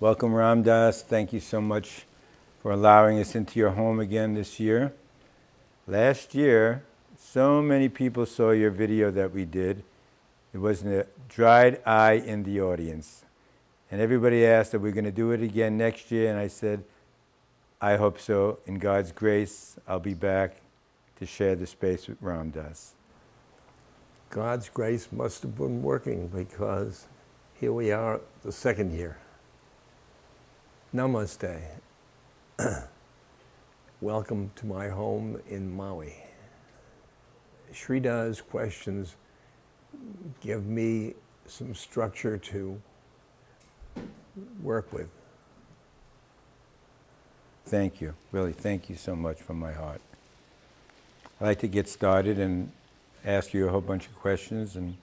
Welcome, Ram Dass. Thank you so much for allowing us into your home again this year. Last year, so many people saw your video that we did. It wasn't a dried eye in the audience. And everybody asked, are we going to do it again next year? And I said, I hope so. In God's grace, I'll be back to share the space with Ram Dass. God's grace must have been working, because here we are the second year. Namaste. Welcome to my home in Maui. Sridhar's questions give me some structure to work with. Thank you. Really, thank you so much from my heart. I'd like to get started and ask you a whole bunch of questions, and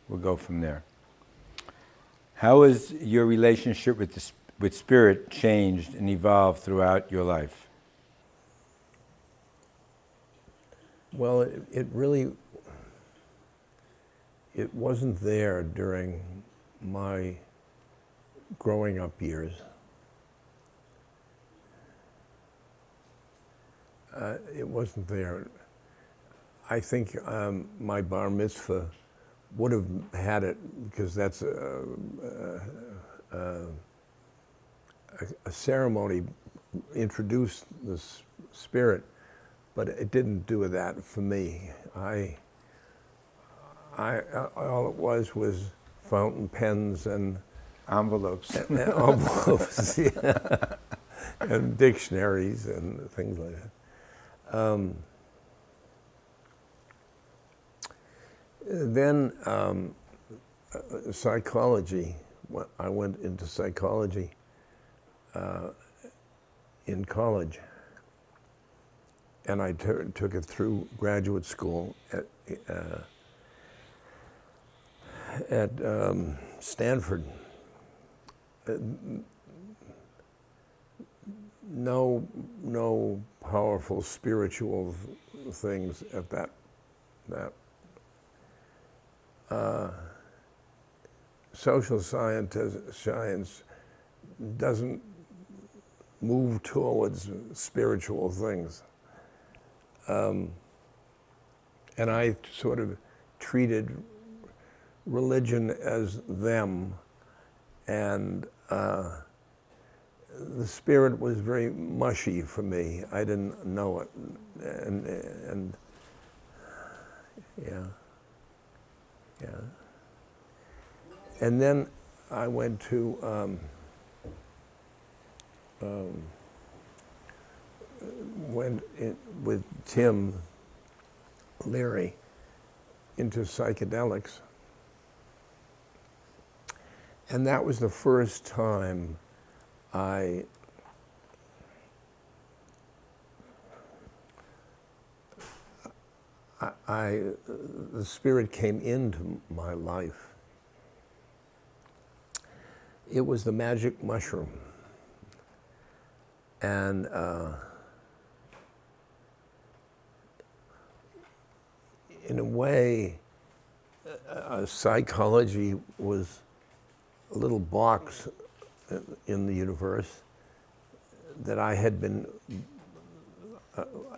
we'll go from there. How has your relationship with spirit changed and evolved throughout your life? Well, it wasn't there during my growing up years. It wasn't there. I think my bar mitzvah would have had it, because that's a ceremony introduced the spirit, but it didn't do that for me. All it was fountain pens and envelopes, yeah, and dictionaries and things like that. Then psychology. I went into psychology in college, and I took it through graduate school at Stanford. No powerful spiritual things at that. Social science doesn't move towards spiritual things. And I sort of treated religion as them, and the spirit was very mushy for me. I didn't know it, and yeah. And then I went to went with Tim Leary into psychedelics, and that was the first time the spirit came into my life. It was the magic mushroom. And in a way, psychology was a little box in the universe that I had been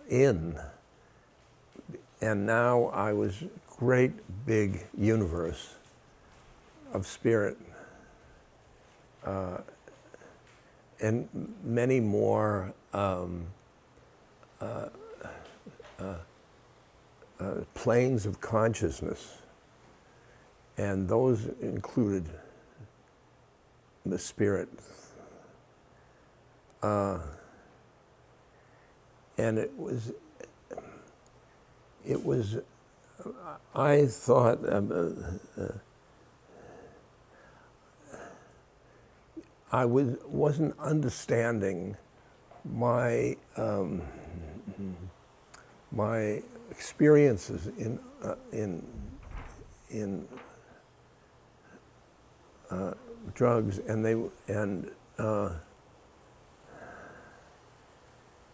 in. And now I was a great big universe of spirit. And many more planes of consciousness. And those included the spirit. And it was, I thought, I wasn't understanding my my experiences in drugs, and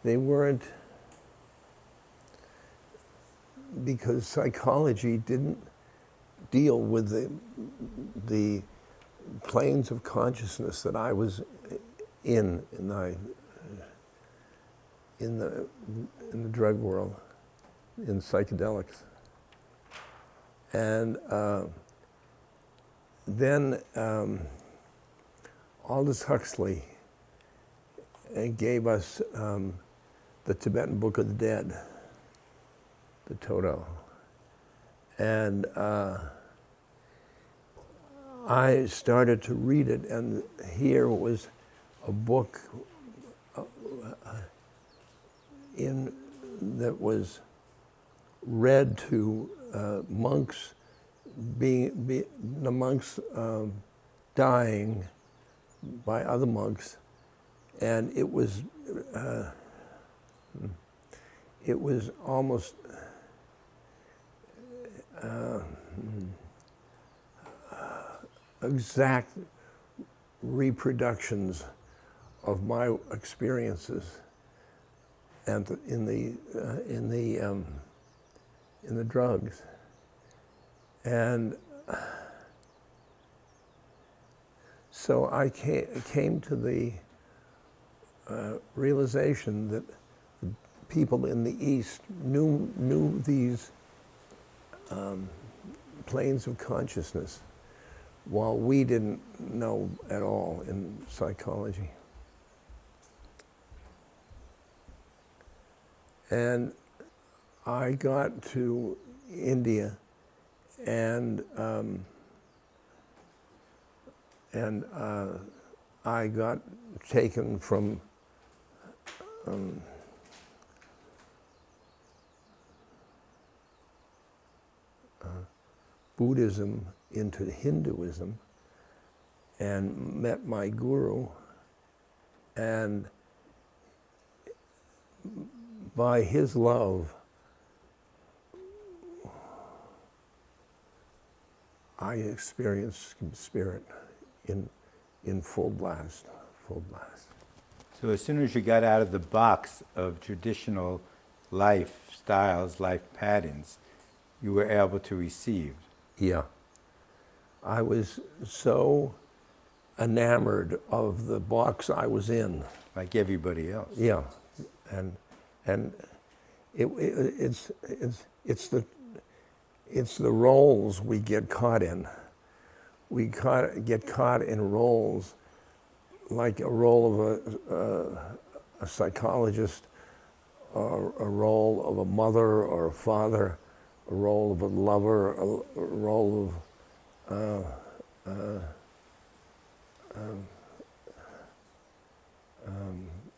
they weren't, because psychology didn't deal with the planes of consciousness that I was in the drug world, in psychedelics. And then Aldous Huxley gave us the Tibetan Book of the Dead, the Toto. And I started to read it, and here was a book that was read to monks, the monks dying by other monks, and it was almost exact reproductions of my experiences, and in the drugs, and so I came to the realization that people in the East knew these planes of consciousness, while we didn't know at all in psychology. And I got to India, and I got taken from Buddhism into Hinduism, and met my guru, and by his love, I experienced spirit in full blast. So as soon as you got out of the box of traditional lifestyles, life patterns, you were able to receive. Yeah. I was so enamored of the box I was in. Like everybody else. Yeah. And it's the roles we get caught in. We get caught in roles, like a role of a psychologist, or a role of a mother or a father, a role of a lover, a role of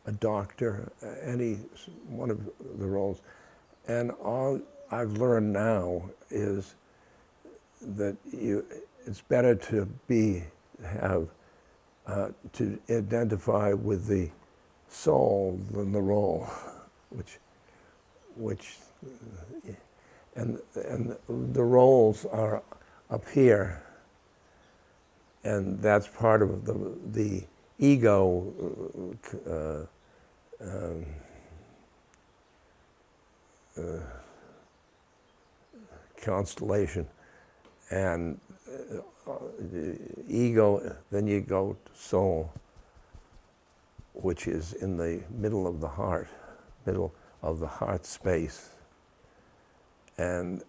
a doctor, any one of the roles. And all I've learned now is that it's better to identify with the soul than the role, and the roles are up here, and that's part of the ego constellation, and the ego, then you go to soul, which is in the middle of the heart space. And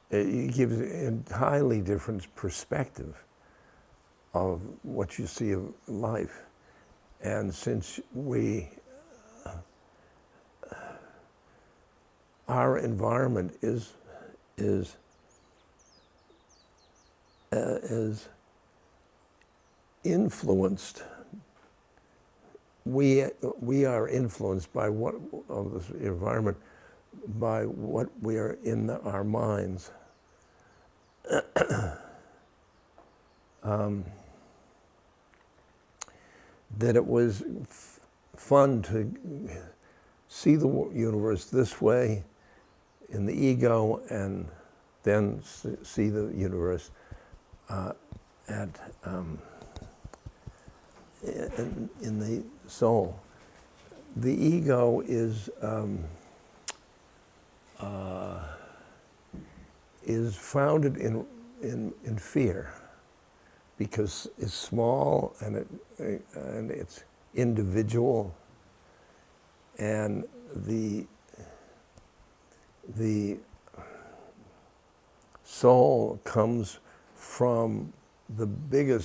it gives an entirely different perspective of what you see of life. And since our environment is influenced, we are influenced by what of this environment, by what we are in our minds. That it was fun to see the universe this way in the ego, and then see the universe in the soul. The ego is founded in fear, because it's small and it's individual, and the soul comes from the bigger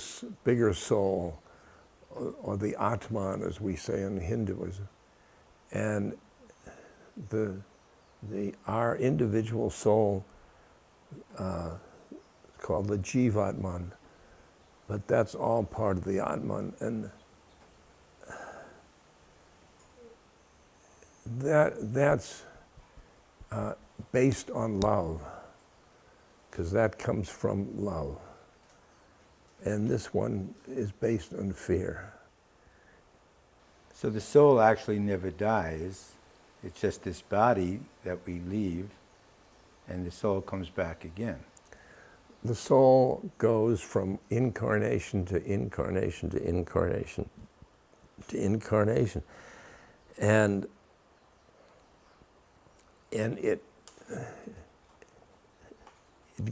soul, or the Atman, as we say in Hinduism, and our individual soul called the Jivatman, but that's all part of the Atman, and that's based on love, because that comes from love, and this one is based on fear. So the soul actually never dies. It's just this body that we leave, and the soul comes back again. The soul goes from incarnation to incarnation to incarnation to incarnation, and it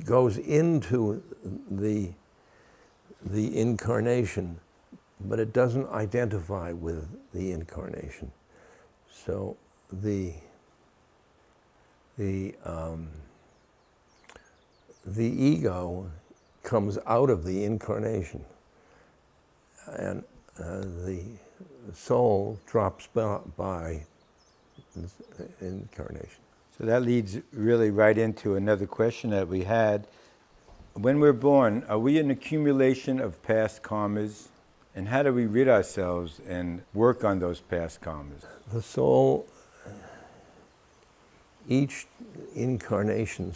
goes into the incarnation, but it doesn't identify with the incarnation. So the ego comes out of the incarnation, and the soul drops by incarnation. So that leads really right into another question that we had. When we're born, are we an accumulation of past karmas? And how do we rid ourselves and work on those past karmas? The soul, each incarnation,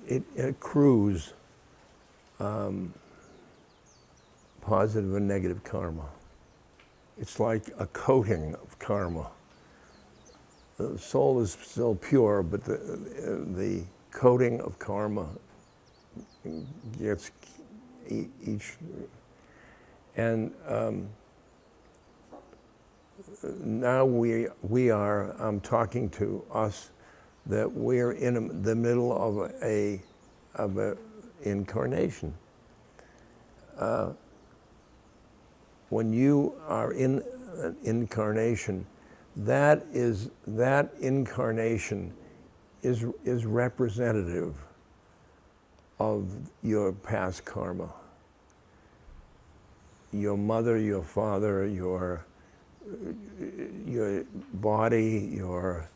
it accrues positive and negative karma. It's like a coating of karma. The soul is still pure, but the coating of karma gets each, and now we are, I'm talking to us, that we're in the middle of a incarnation. When you are in an incarnation, that incarnation is representative of your past karma. Your mother, your father, your body, your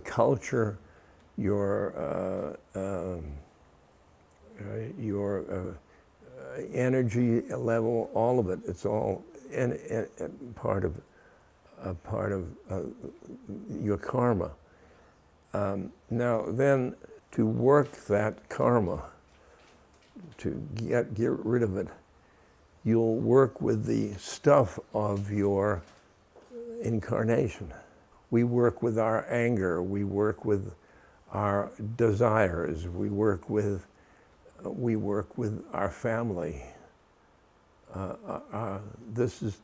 culture, your energy level, all of it. It's all part of your karma. Now then, to work that karma, to get rid of it, you'll work with the stuff of your incarnation. We work with our anger, we work with our desires, we work with our family. This is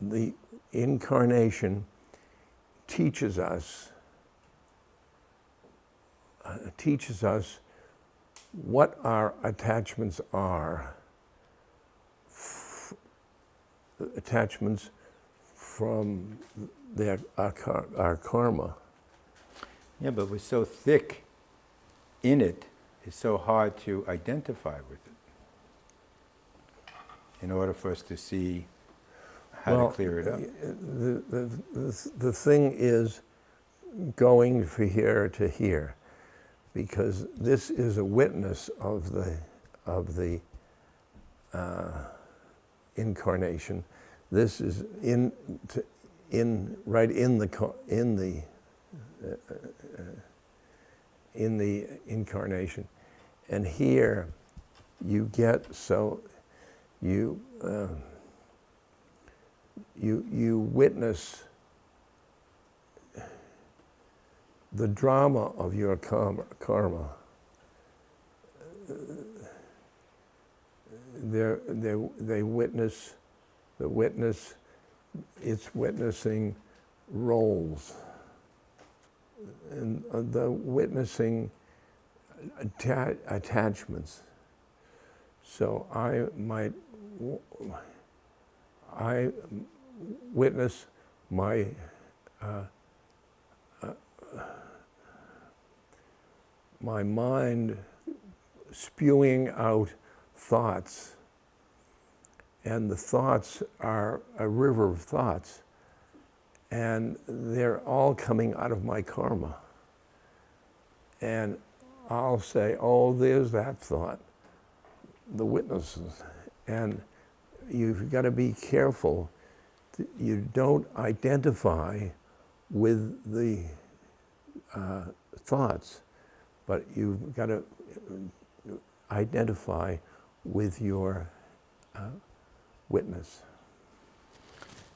the incarnation teaches us what our attachments are, attachments from our karma. Yeah, but we're so thick in it, it's so hard to identify with it in order for us to see how to clear it up. The thing is going from here to here, because this is a witness of the incarnation. This is right in the incarnation, and here you get you witness the drama of your karma. They witness, the witness, it's witnessing roles, and the witnessing attachments. So I witness my my mind spewing out thoughts, and the thoughts are a river of thoughts, and they're all coming out of my karma. And I'll say, oh, there's that thought, the witnesses. And you've got to be careful that you don't identify with the thoughts, but you've got to identify with your witness.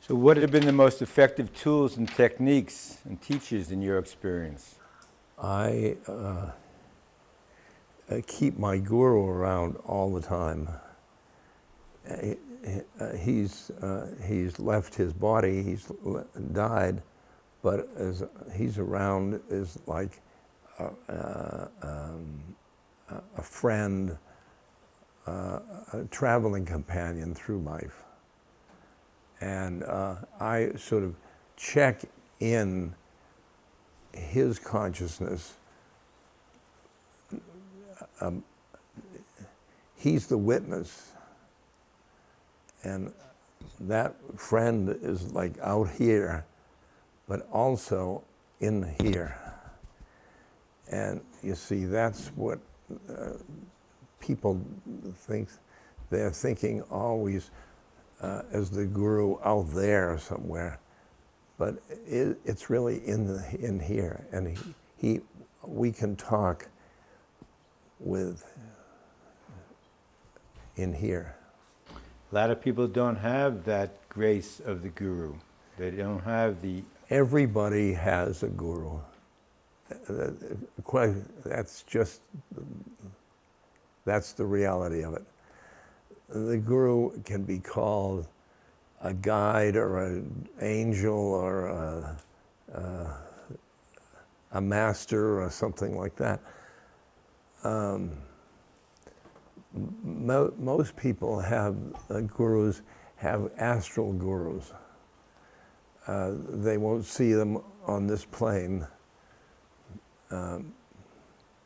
So what have been the most effective tools and techniques and teachers in your experience? I keep my guru around all the time. He's left his body, he's died, but as he's around is like a friend, a traveling companion through life. And I sort of check in his consciousness. He's the witness, and that friend is like out here, but also in here. And you see, that's what people think. They're thinking always as the guru out there somewhere, but it's really in here, and we can talk with in here. A lot of people don't have that grace of the guru. They don't have the... Everybody has a guru. That's the reality of it. The guru can be called a guide or an angel or a master or something like that. Most people have gurus, have astral gurus. They won't see them on this plane.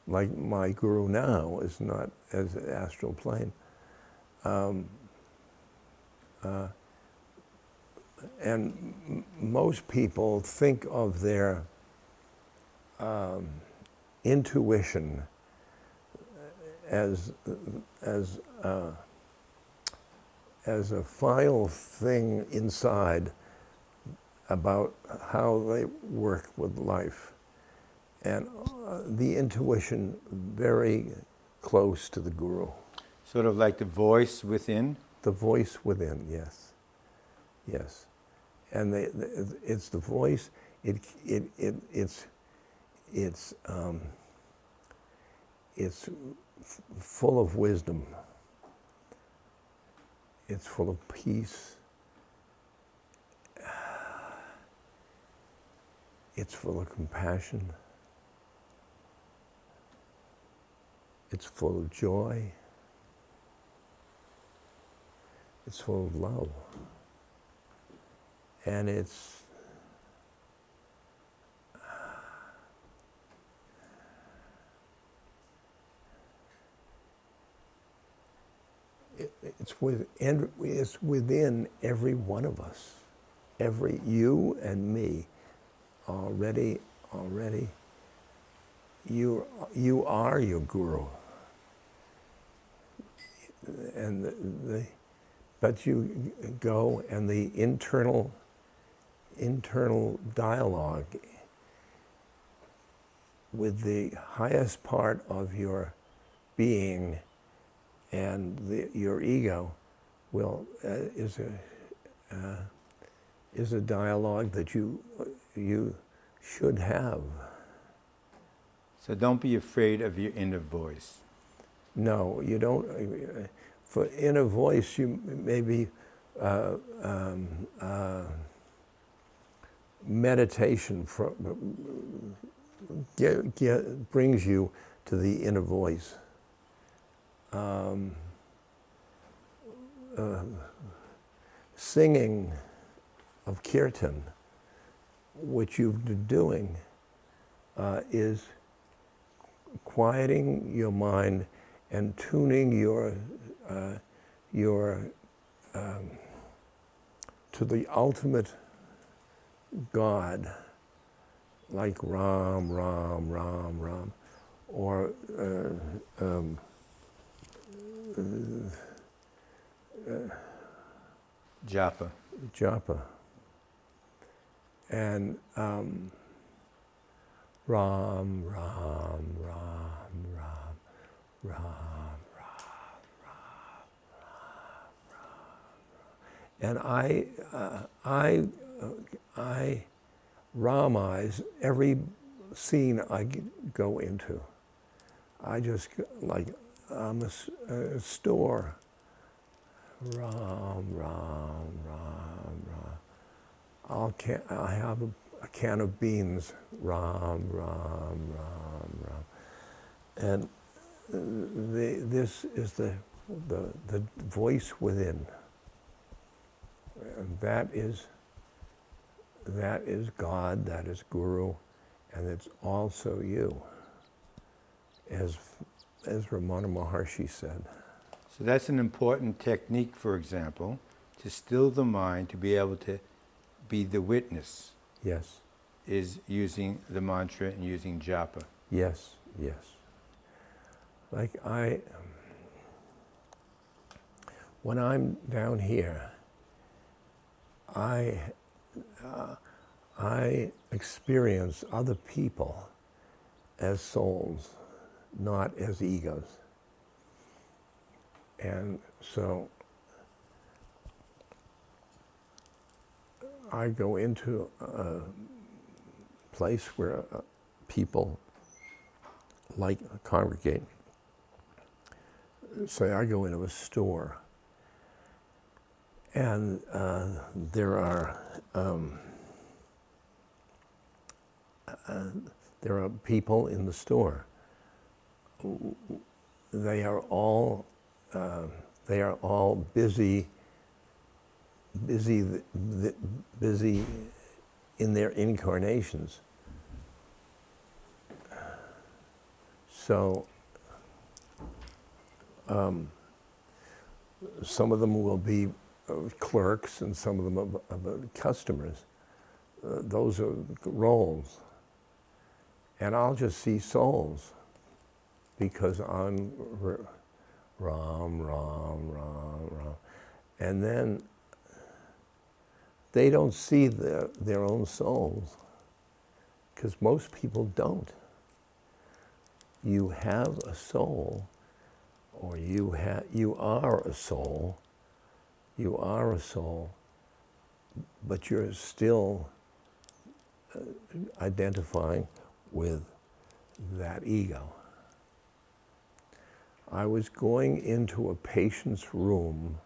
Like my guru now is not as an astral plane. And most people think of their intuition as a final thing inside about how they work with life. And the intuition very close to the guru. Sort of like the voice within? The voice within, yes. Yes. And it's the voice, it's full of wisdom. It's full of peace. It's full of compassion. It's full of joy. It's full of love. And it's within every one of us. You and me already you are your guru. And but you go, and the internal dialogue with the highest part of your being and your ego is a dialogue that you should have. So don't be afraid of your inner voice. No, you don't. For inner voice, you maybe meditation brings you to the inner voice. Singing of kirtan, which you've been doing, is quieting your mind and tuning your to the ultimate God, like Ram, Ram, Ram, Ram, or Japa. Japa. And Ram, Ram, Ram, Ram, Ram, and I Ramize every scene I go into. I just, like, I'm a store. Ram, Ram, Ram, Ram. I have a can of beans. Ram, Ram, Ram, Ram. And this is the voice within. And that is God, that is Guru, and it's also you, as Ramana Maharshi said. So that's an important technique, for example, to still the mind, to be able to be the witness. Yes. Is using the mantra and using japa. Yes, yes. Like when I'm down here, I experience other people as souls, not as egos. And so I go into a place where people like congregate. Say I go into a store, and there are people in the store. They are all busy in their incarnations. So some of them will be clerks, and some of them are customers. Those are roles. And I'll just see souls, because I'm Ram, Ram, Ram, Ram. And then they don't see their own souls, because most people don't. You have a soul, or you are a soul. You are a soul, but you're still identifying with that ego. I was going into a patient's room,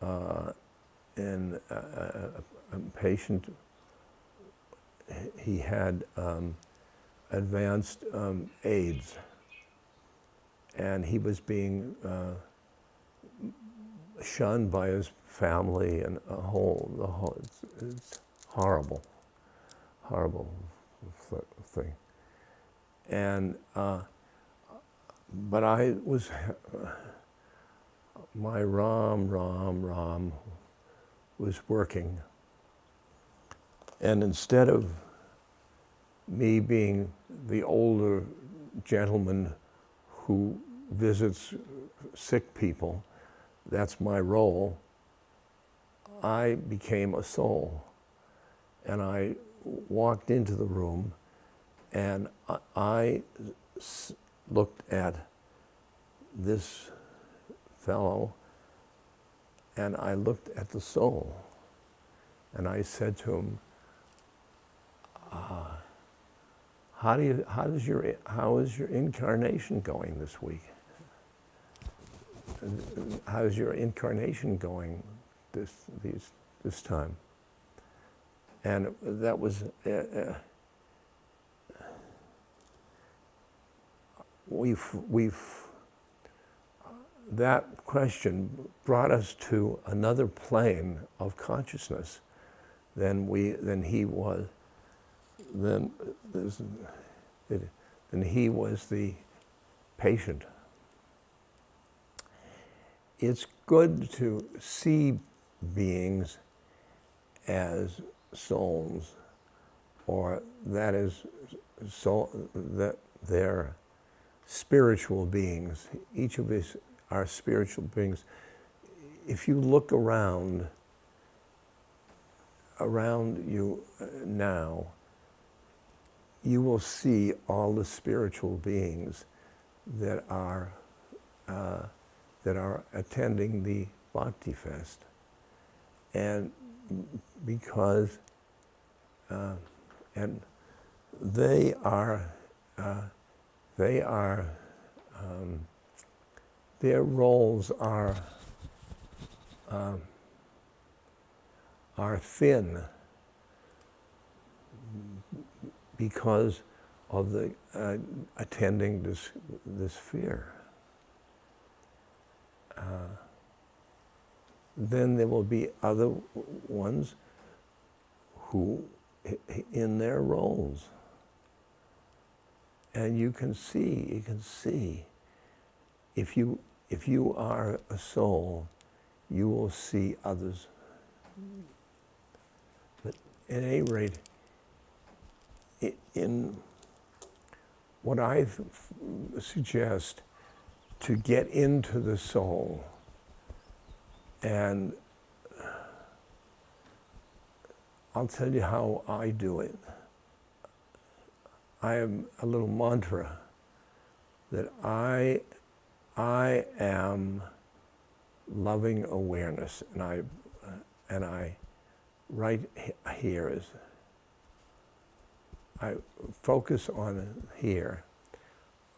and a patient, he had advanced AIDS, and he was being shunned by his family, and it's horrible thing. And but my Ram was working, and instead of me being the older gentleman who visits sick people, that's my role, I became a soul. And I walked into the room, and I looked at this fellow, and I looked at the soul, and I said to him, how is your incarnation going this week? How is your incarnation going this time? And that was, that question brought us to another plane of consciousness than he was the patient. It's good to see beings as souls, or that is, that they're spiritual beings. Each of us are spiritual beings. If you look around you now, you will see all the spiritual beings that are attending the Bhakti Fest. And because, and they are, their roles are thin because of the attending this fear. Then there will be other ones who, in their roles, and you can see, if you are a soul, you will see others. But at any rate, in what I suggest, to get into the soul, and I'll tell you how I do it. I have a little mantra that I am loving awareness, and I right here is, I focus on here.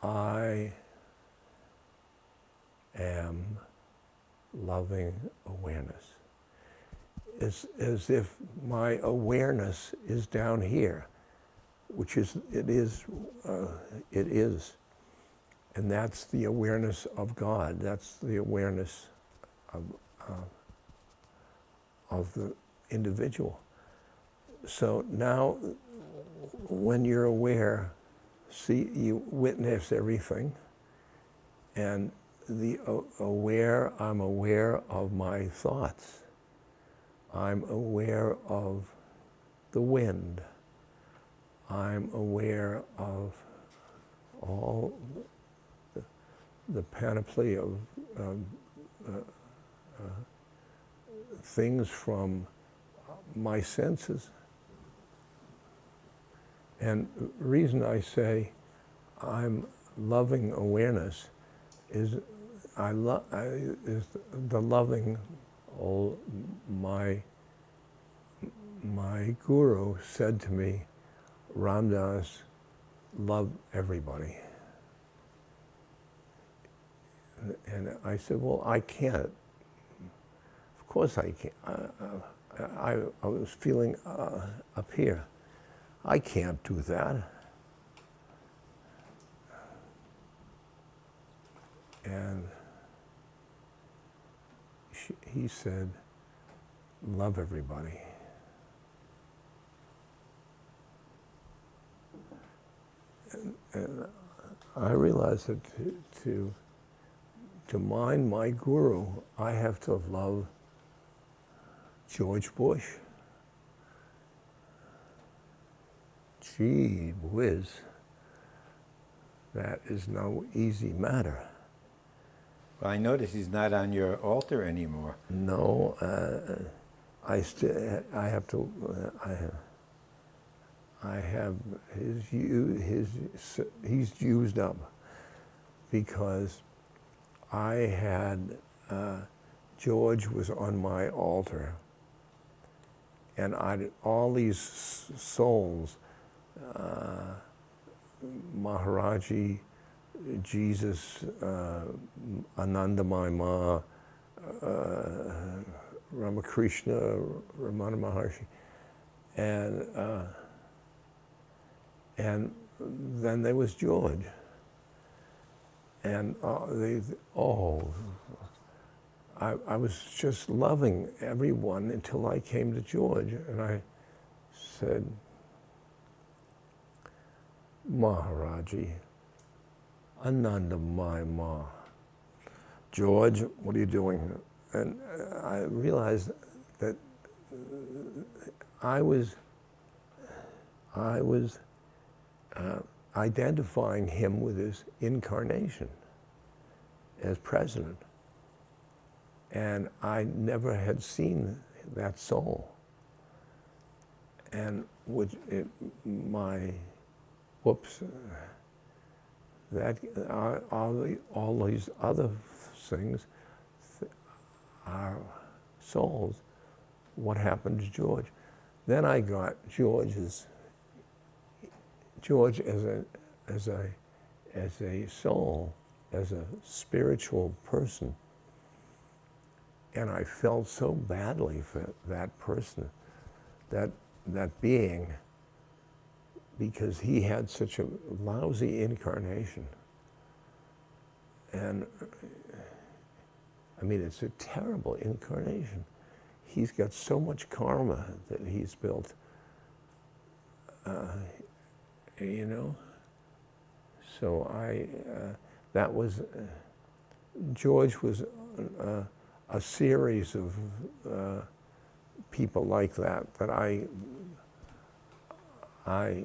I am loving awareness. It's as if my awareness is down here, which is, it is, and that's the awareness of God. That's the awareness of the individual. So now, when you're aware, see, you witness everything, and I'm aware of my thoughts. I'm aware of the wind. I'm aware of all the panoply of things from my senses. And the reason I say I'm loving awareness is is the loving. My guru said to me, Ram Dass, love everybody. And I said, well, I can't. Of course I can't. I was feeling up here. I can't do that. And he said, love everybody. And I realized that to mind my guru, I have to love George Bush. Gee whiz, that is no easy matter. Well, I notice he's not on your altar anymore. No, he's used up, because I had, George was on my altar, and all these souls, Maharaji, Jesus, Anandamayi Ma, Ramakrishna, Ramana Maharshi, And then there was George. And I was just loving everyone until I came to George. And I said, Maharaji, Ananda my Ma. George, what are you doing? And I realized that I was identifying him with his incarnation as president. And I never had seen that soul. And all these other things are souls. What happened to George? Then I got George as a soul, as a spiritual person. And I felt so badly for that person, that being, because he had such a lousy incarnation. And I mean, it's a terrible incarnation. He's got so much karma that he's built, you know? So that was, George was a series of people like that I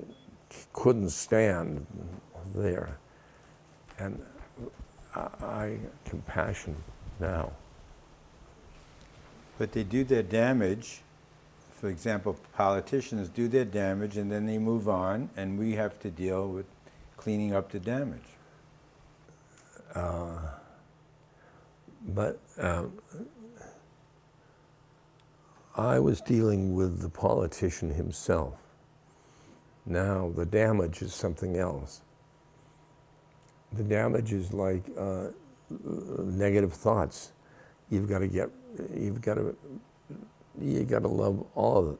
couldn't stand there. And I compassion now. But they do their damage. For example, politicians do their damage and then they move on, and we have to deal with cleaning up the damage. But I was dealing with the politician himself. Now the damage is something else. The damage is like negative thoughts. You got to love all of it.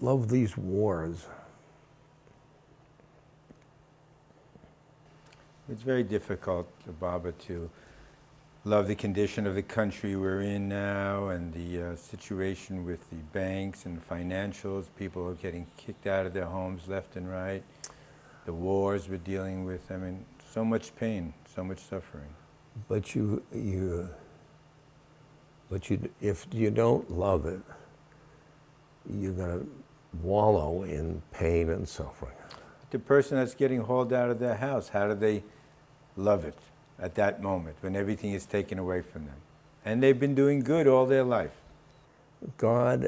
Love these wars. It's very difficult, Baba, to love the condition of the country we're in now, and the situation with the banks and the financials. People are getting kicked out of their homes left and right. The wars we're dealing with. I mean, so much pain, so much suffering. But if you don't love it, you're going to wallow in pain and suffering. The person that's getting hauled out of their house, how do they love it at that moment when everything is taken away from them? And they've been doing good all their life. God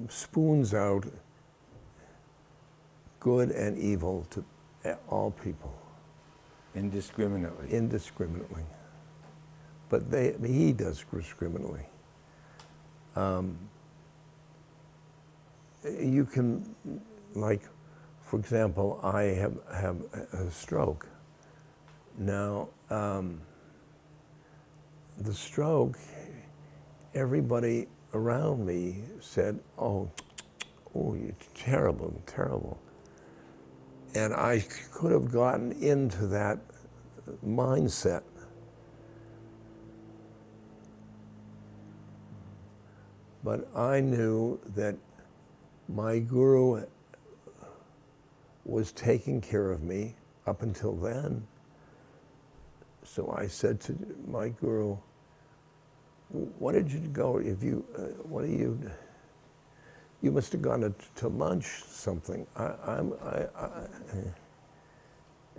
spoons out good and evil to all people. Indiscriminately. Indiscriminately. But he does discriminately. You can, like, for example, I have a stroke. Now, the stroke, everybody around me said, oh, it's terrible, terrible. And I could have gotten into that mindset. But I knew that my guru was taking care of me up until then. So I said to my guru, what did you go, you must have gone to lunch something.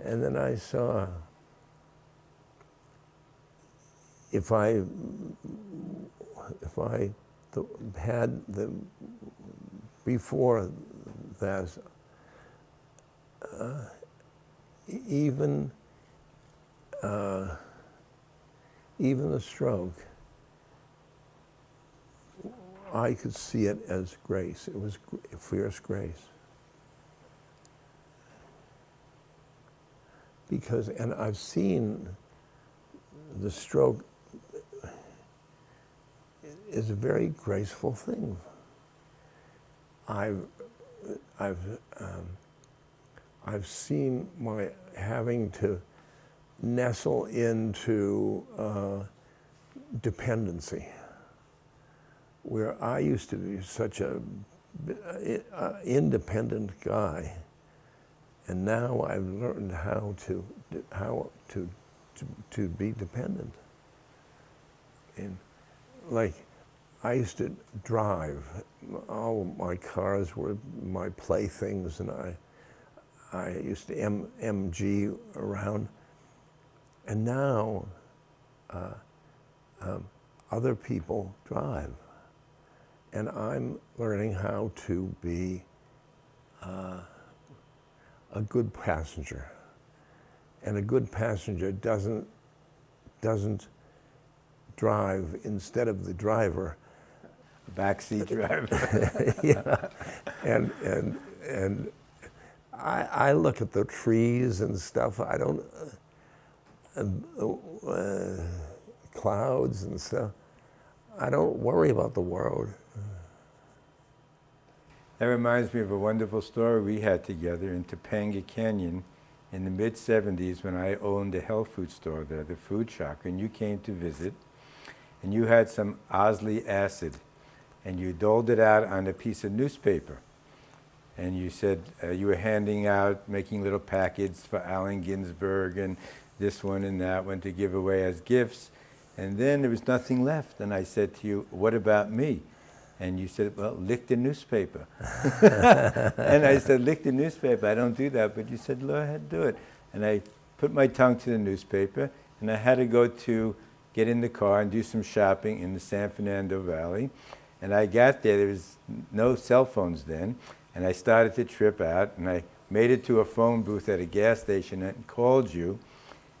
And then I saw, if I had the, before that, even the stroke, I could see it as grace. It was fierce grace. Because, and I've seen the stroke is a very graceful thing. I've seen my having to nestle into dependency, where I used to be such a independent guy, and now I've learned how to be dependent. And like, I used to drive. All my cars were my playthings, and I used to MG around. And now other people drive. And I'm learning how to be a good passenger. And a good passenger doesn't drive instead of the driver. Backseat driver. Yeah. And I look at the trees and stuff. I don't clouds and stuff. I don't worry about the world. That reminds me of a wonderful story we had together in Topanga Canyon in the mid-'70s when I owned a health food store there, the Food Shock, and you came to visit, and you had some Osley acid, and you doled it out on a piece of newspaper. And you said you were handing out, making little packets for Allen Ginsberg and this one and that one to give away as gifts. And then there was nothing left. And I said to you, what about me? And you said, well, lick the newspaper. And I said, lick the newspaper. I don't do that. But you said, go ahead, do it. And I put my tongue to the newspaper, and I had to go to get in the car and do some shopping in the San Fernando Valley. And I got there was no cell phones then, and I started to trip out, and I made it to a phone booth at a gas station and called you,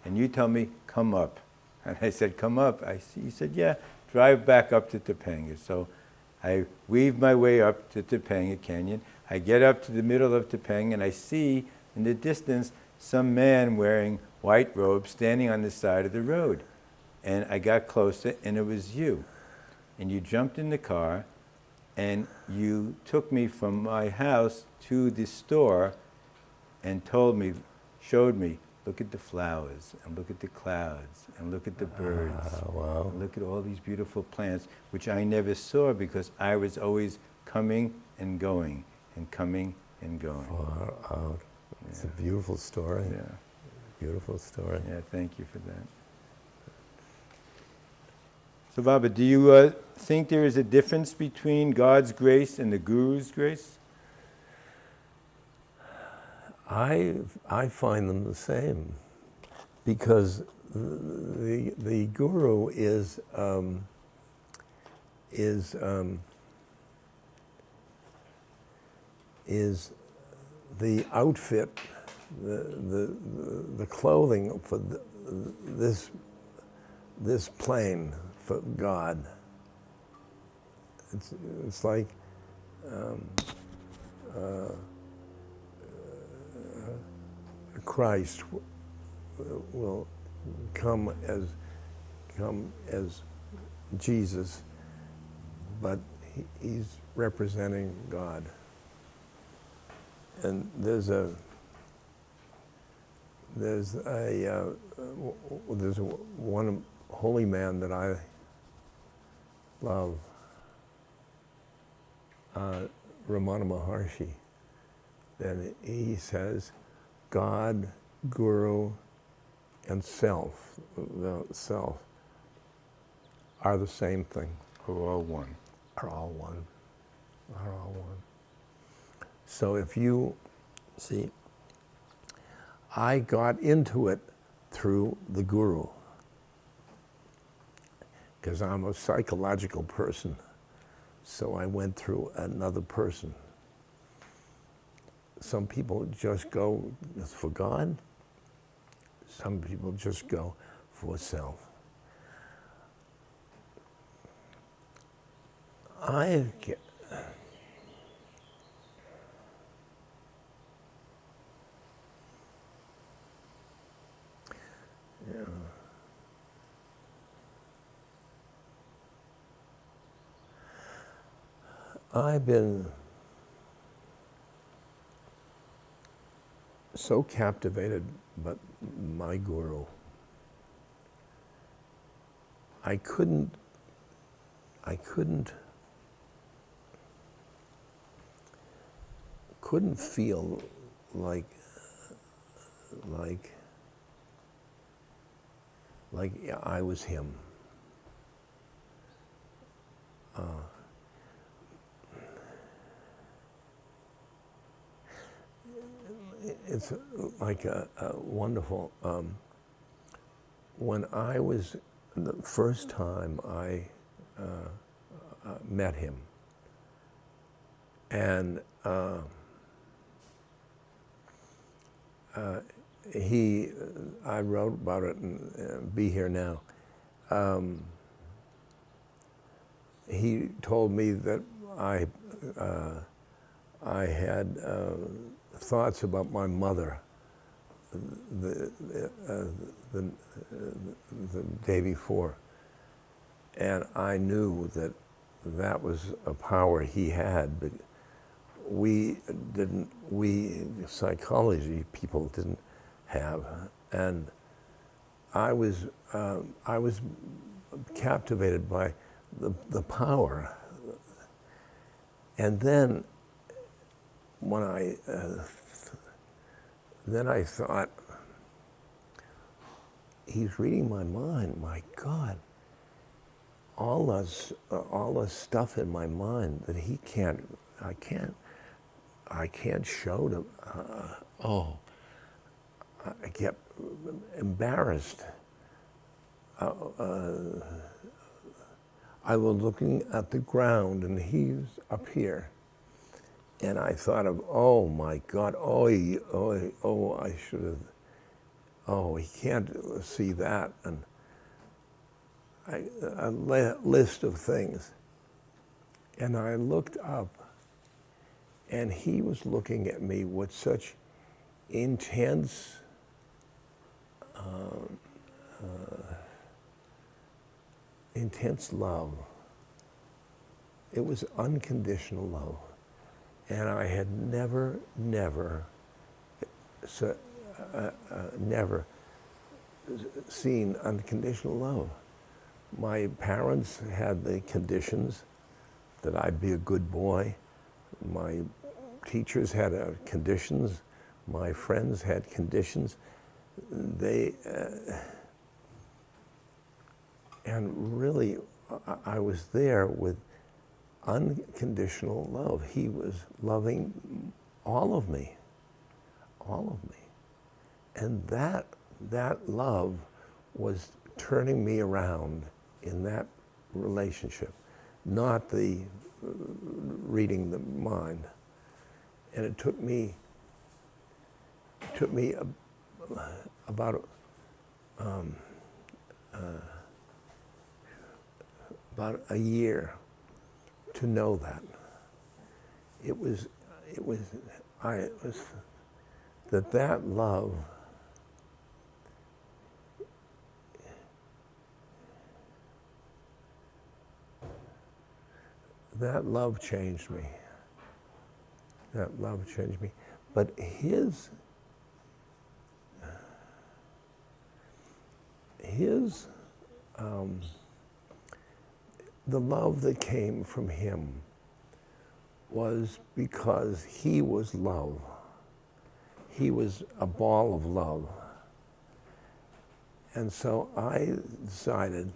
and you told me, come up. And I said, come up. You said, yeah, drive back up to Topanga. So I weaved my way up to Topanga Canyon. I get up to the middle of Topanga, and I see in the distance some man wearing white robes standing on the side of the road. And I got closer, and it was you. And you jumped in the car, and you took me from my house to the store and told me, showed me, look at the flowers, and look at the clouds, and look at the birds, wow. and look at all these beautiful plants, which I never saw because I was always coming and going, and coming and going. Far out. It's a beautiful story. Yeah. Beautiful story. Yeah, thank you for that. So Baba, do you think there is a difference between God's grace and the Guru's grace? I find them the same, because the Guru is the outfit, the clothing for this plane for God. It's like Christ will come as Jesus, but he's representing God. And there's one holy man that I love, Ramana Maharshi. Then he says, God, Guru, and self, the self, are the same thing. We're all one. Are all one. Are all one. So if you see, I got into it through the Guru, because I'm a psychological person. So I went through another person. Some people just go for God. Some people just go for self. I've been so captivated by my guru. I couldn't feel like I was him. It's like a wonderful. When I was the first time I met him, and I wrote about it in Be Here Now. He told me that I had thoughts about my mother the day before, and I knew that that was a power he had, but we psychology people didn't have, and I was captivated by the power. And then when I thought, he's reading my mind. My God, all the stuff in my mind that I can't show to. I kept embarrassed. I was looking at the ground, and he's up here. And I thought of, oh my God, I should have, he can't see that. And a list of things. And I looked up, and he was looking at me with such intense love. It was unconditional love. And I had never seen unconditional love. My parents had the conditions that I'd be a good boy. My teachers had conditions. My friends had conditions. And really, I was there with unconditional love. He was loving all of me. And that love was turning me around in that relationship, not the reading the mind. And it took me about a year to know that. It was that love changed me. That love changed me. But the love that came from him was because he was love. He was a ball of love. And so I decided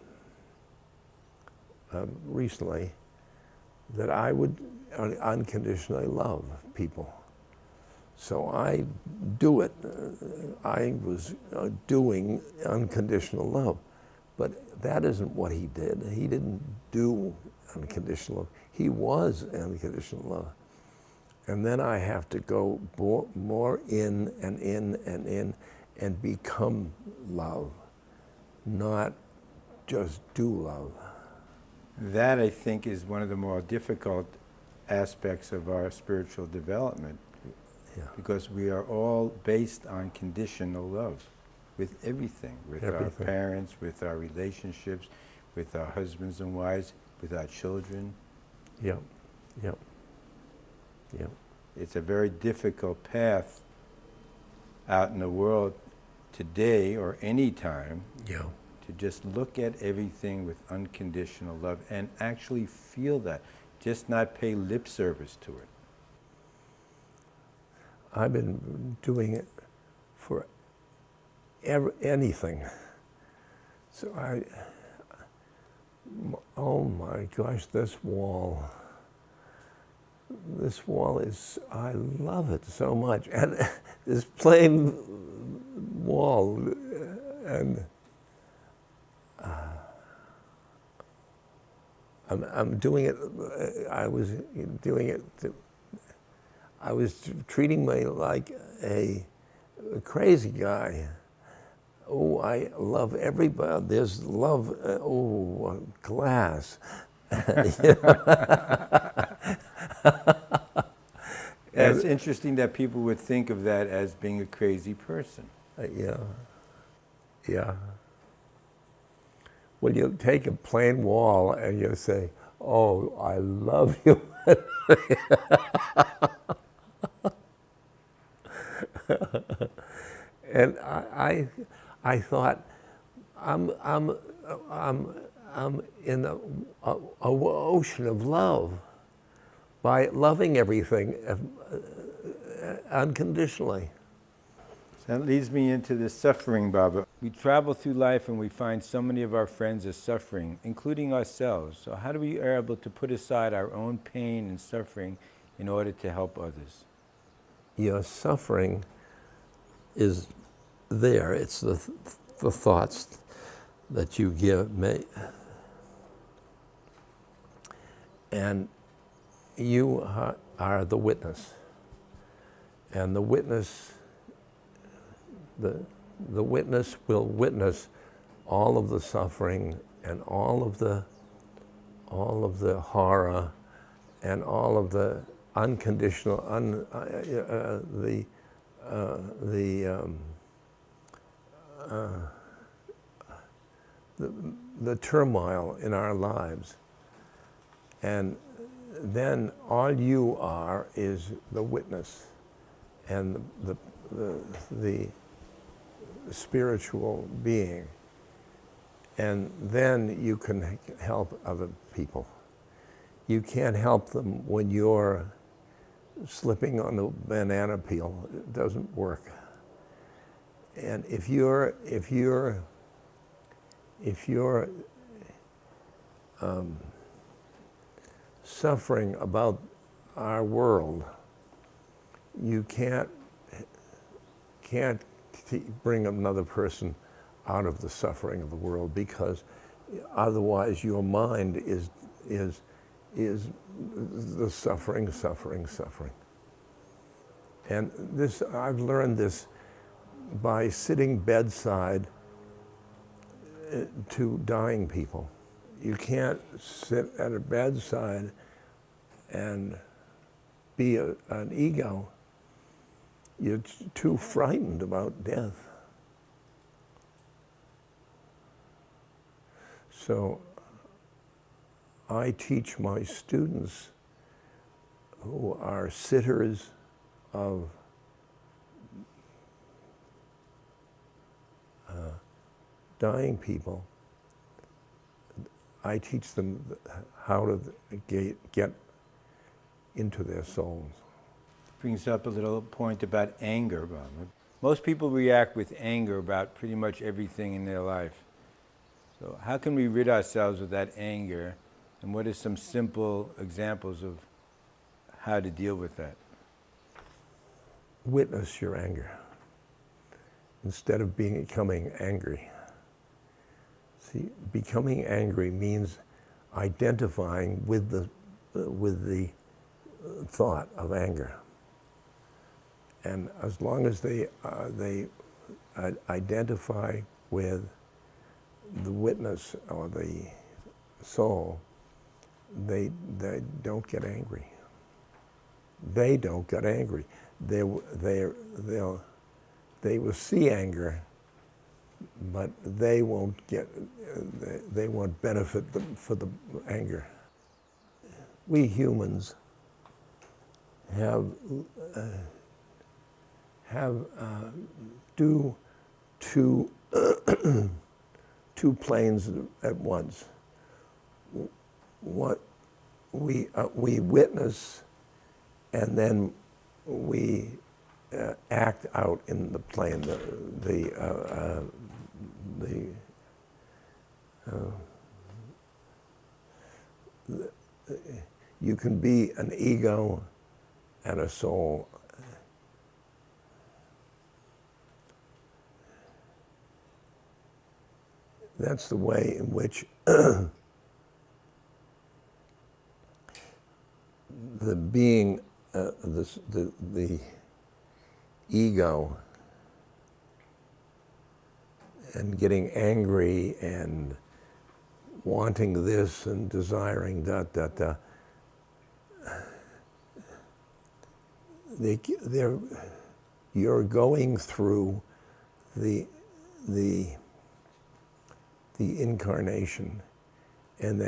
recently that I would unconditionally love people. So I do it. I was doing unconditional love. But that isn't what he did. He didn't do unconditional love. He was unconditional love. And then I have to go more in and become love, not just do love. That, I think, is one of the more difficult aspects of our spiritual development. Yeah. Because we are all based on conditional love with everything, with our parents, with our relationships, with our husbands and wives, with our children. Yeah. Yep. Yep. It's a very difficult path out in the world today or any time Yeah. to just look at everything with unconditional love and actually feel that, just not pay lip service to it. I've been doing it for anything. So oh my gosh, this wall is, I love it so much. And this plain wall, and I'm doing it, I was treating me like a crazy guy. Oh, I love everybody. There's love, glass. And it's interesting that people would think of that as being a crazy person. Yeah, yeah. When you take a plain wall and you say, oh, I love you. And I thought, I'm in a ocean of love by loving everything unconditionally. So that leads me into the suffering, Baba. We travel through life and we find so many of our friends are suffering, including ourselves. So how do we are able to put aside our own pain and suffering in order to help others? Your suffering is there. It's the thoughts that you give me. And you are the witness. And the witness, the witness will witness all of the suffering and all of the horror and all of the unconditional, the turmoil in our lives. And then all you are is the witness and the spiritual being. And then you can help other people. You can't help them when you're slipping on the banana peel. It doesn't work. And if you're suffering about our world, you can't bring another person out of the suffering of the world, because otherwise your mind is the suffering. And this, I've learned this by sitting bedside to dying people. You can't sit at a bedside and be an ego. You're too frightened about death. So I teach my students who are sitters of dying people, I teach them how to get into their souls. Brings up a little point about anger, Baba. Most people react with anger about pretty much everything in their life. So how can we rid ourselves of that anger, and what are some simple examples of how to deal with that? Witness your anger instead of becoming angry. See, becoming angry means identifying with the thought of anger. And as long as they identify with the witness or the soul, they don't get angry. They don't get angry. They will see anger, but they won't benefit them for the anger. we humans have do two two planes at once. What we witness, and then we act out in the plane. You can be an ego and a soul. That's the way in which the being, the ego, and getting angry and wanting this and desiring that. You're going through the incarnation, and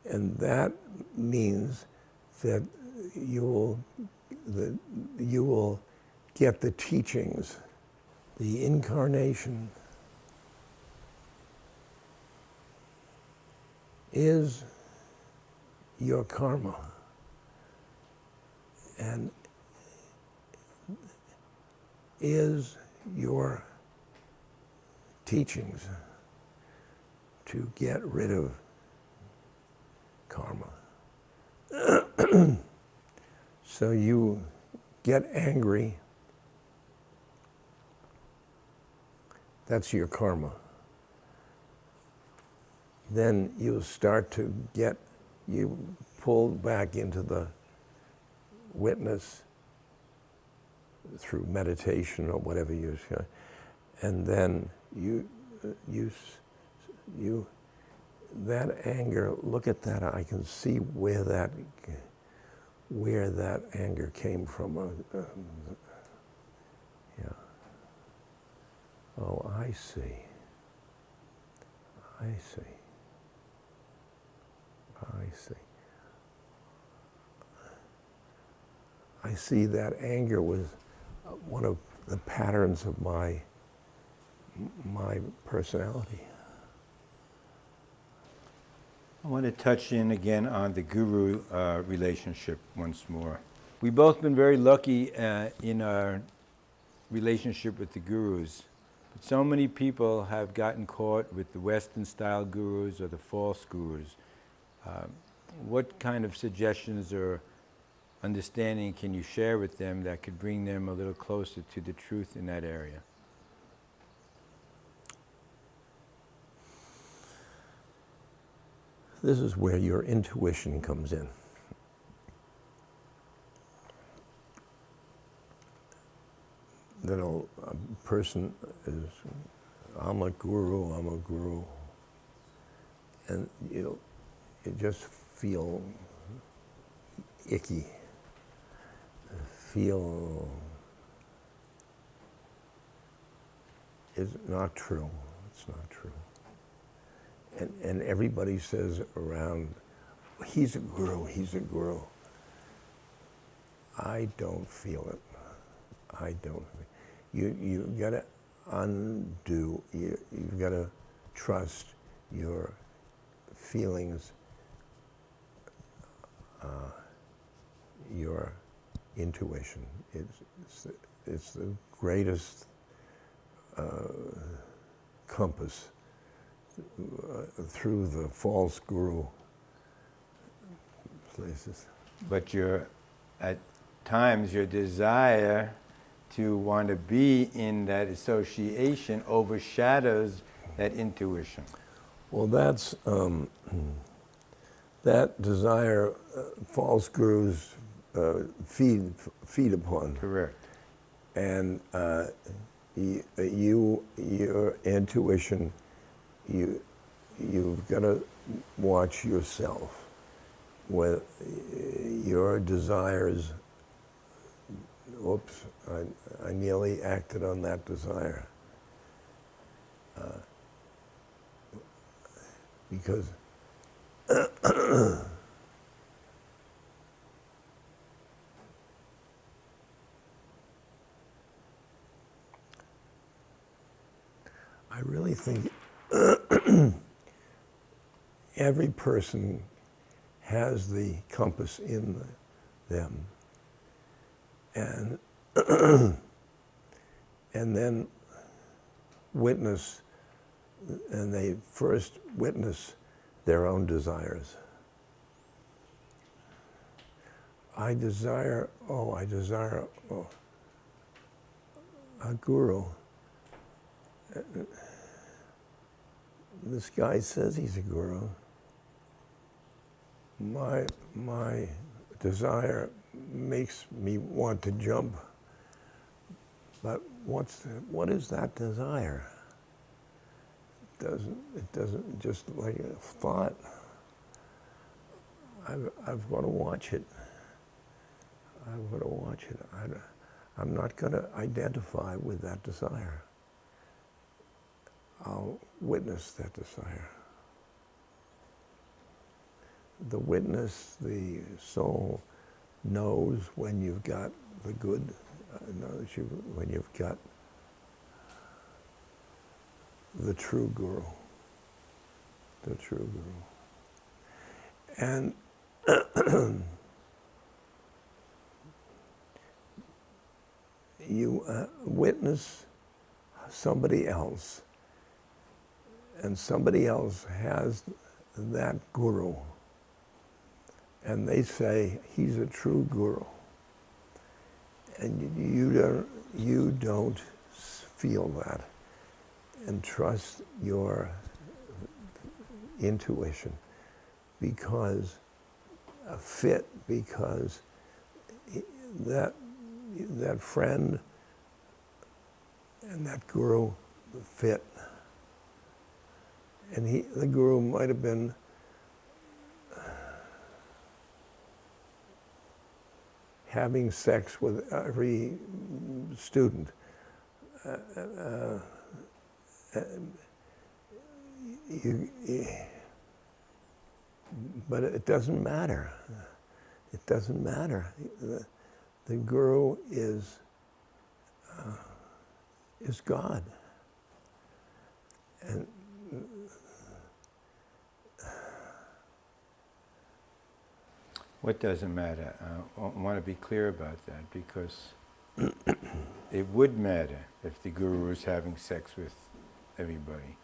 and that means that you will get the teachings. The incarnation is your karma, and is your teachings to get rid of karma. So you get angry, that's your karma. Then you start to you pulled back into the witness through meditation or whatever you say, and then that anger, look at that, I can see where that anger came from. Yeah. Oh, I see. I see that anger was one of the patterns of my personality. I want to touch in again on the guru relationship once more. We've both been very lucky in our relationship with the gurus. But so many people have gotten caught with the Western style gurus or the false gurus. What kind of suggestions or understanding can you share with them that could bring them a little closer to the truth in that area? This is where your intuition comes in. That a person is, I'm a guru, and you just feel icky, feel it's not true. It's not true. And everybody says around, he's a guru. I don't feel it. I don't. You gotta undo, you've gotta trust your feelings, your intuition. It's the greatest compass through the false guru places. But at times your desire to want to be in that association overshadows that intuition. Well, that's that desire false gurus feed upon. Correct. And your intuition, you've got to watch yourself with your desires. Oops, I nearly acted on that desire. Because I really think every person has the compass in them. And, and then witness, and they first witness their own desires. I desire a guru. This guy says he's a guru. My desire makes me want to jump. But what is that desire? It doesn't just like a thought. I've got to watch it. I've got to watch it. I'm not going to identify with that desire. I'll witness that desire. The witness, the soul, knows when you've got the good, knows when you've got the true guru. The true guru. And you witness somebody else, and somebody else has that guru, and they say he's a true guru, and you don't feel that and trust your intuition because a fit, because that friend and that guru fit. And the guru might have been having sex with every student. But it doesn't matter. It doesn't matter. The guru is God. And What doesn't matter? I want to be clear about that, because it would matter if the guru was having sex with everybody,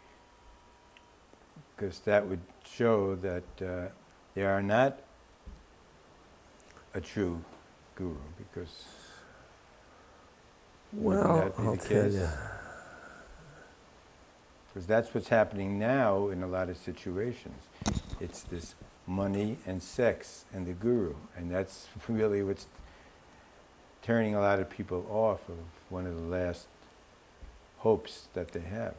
because that would show that they are not a true guru, because well, I'll tell you. Because that's what's happening now in a lot of situations. It's this money and sex and the guru, and that's really what's turning a lot of people off of one of the last hopes that they have.